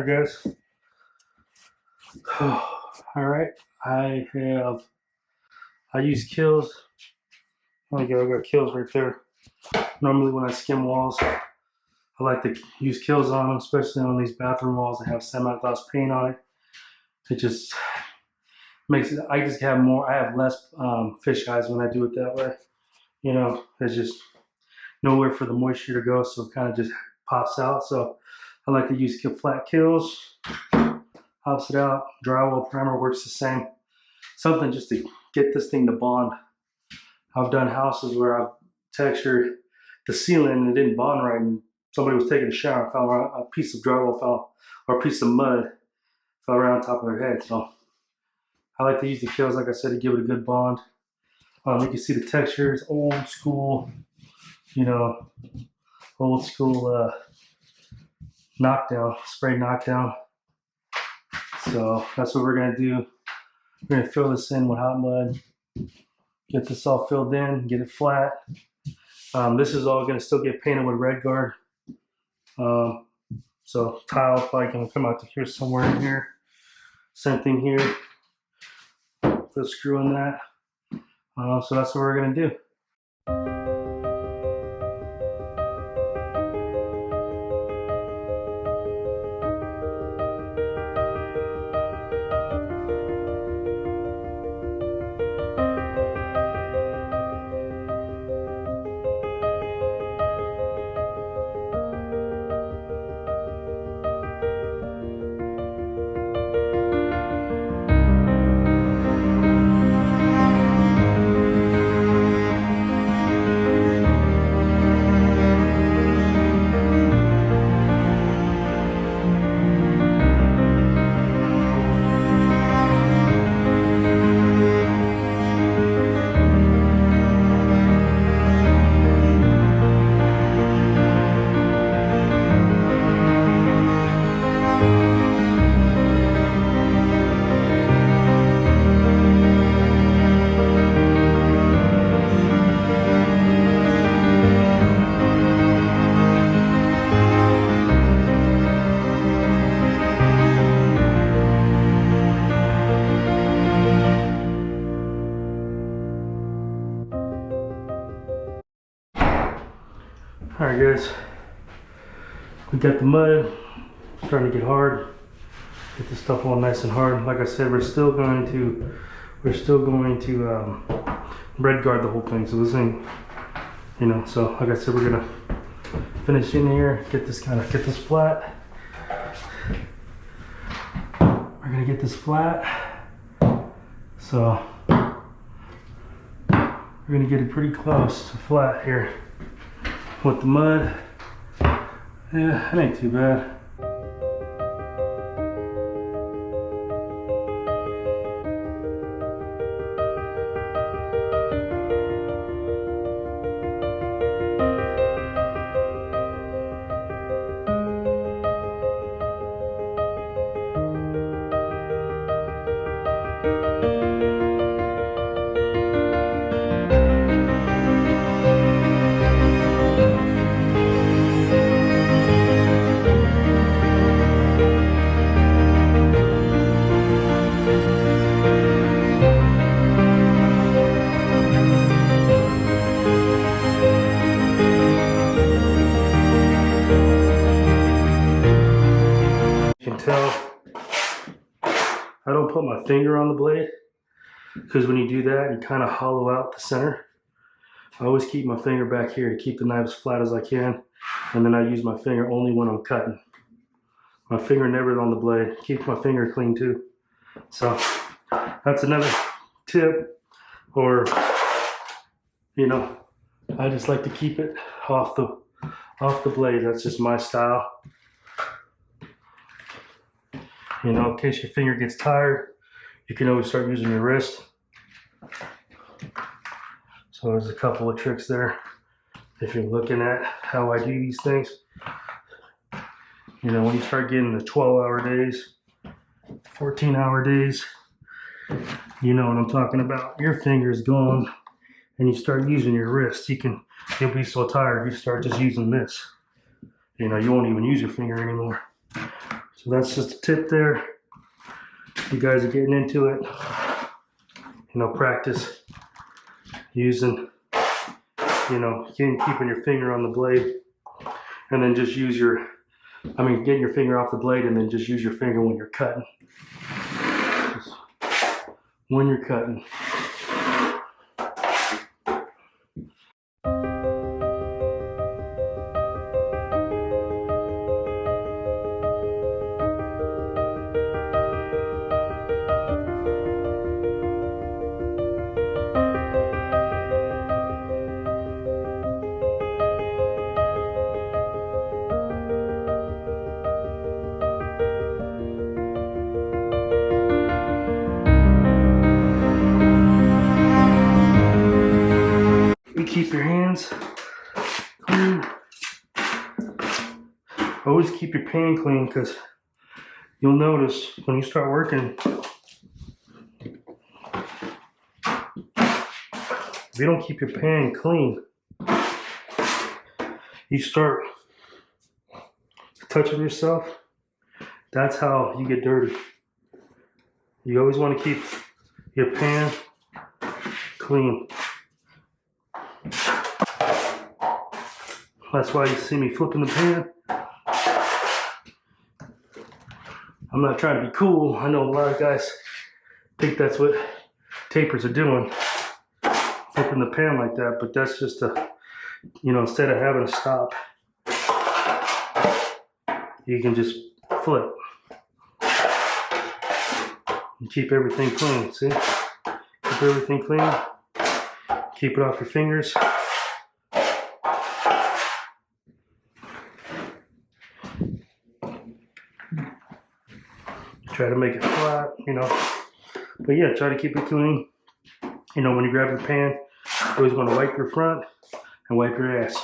Alright guys. Alright, I use kills. I got kills right there. Normally when I skim walls, I like to use kills on them, especially on these bathroom walls that have semi-gloss paint on it. It just makes it, I just have more, I have less fish eyes when I do it that way. You know, there's just nowhere for the moisture to go, so it kind of just pops out. So I like to use flat kills, pops it out. Drywall primer works the same. Something just to get this thing to bond. I've done houses where I've textured the ceiling and it didn't bond right, and somebody was taking a shower and fell around, a piece of drywall fell, or a piece of mud fell around on top of their head. So I like to use the kills, like I said, to give it a good bond. You can see the texture is old school, you know, old school knockdown, spray knockdown. So that's what we're gonna do. We're gonna fill this in with hot mud, get this all filled in, get it flat. This is all gonna still get painted with red guard. So tile probably gonna come out to here somewhere in here. Same thing here. Put a screw in that. So that's what we're gonna do. All right guys, we got the mud starting to get hard. Get this stuff all nice and hard. Like I said, we're still going to red guard the whole thing. So this thing, you know, so like I said, we're gonna finish in here, get this flat. We're gonna get this flat. So we're gonna get it pretty close to flat here. With the mud, yeah, it ain't too bad. You can tell I don't put my finger on the blade, because when you do that, you kind of hollow out the center. I always keep my finger back here to keep the knife as flat as I can, and then I use my finger only when I'm cutting. My finger never on the blade. Keep my finger clean too. So that's another tip, or you know, I just like to keep it off the blade. That's just my style. You know, in case your finger gets tired, you can always start using your wrist. So there's a couple of tricks there. If you're looking at how I do these things, you know, when you start getting the 12-hour days, 14-hour days, you know what I'm talking about. Your finger's gone and you start using your wrist. You'll be so tired, you start just using this. You know, you won't even use your finger anymore. So that's just a tip there. You guys are getting into it. Practice using, keeping your finger on the blade, and then just use getting your finger off the blade, and then just use your finger when you're cutting. Just when you're cutting. You keep your hands clean. Always keep your pan clean, because you'll notice when you start working, if you don't keep your pan clean, you start touching yourself. That's how you get dirty. You always want to keep your pan clean. That's why you see me flipping the pan. I'm not trying to be cool. I know a lot of guys think that's what tapers are doing, flipping the pan like that, but that's just instead of having to stop, you can just flip and keep everything clean. See? Keep everything clean. Keep it off your fingers. Try to make it flat, But yeah, try to keep it clean. When you grab your pan, you always want to wipe your front and wipe your ass.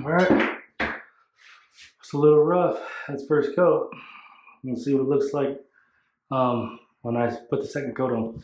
All right, it's a little rough. That's first coat. We'll see what it looks like when I put the second coat on.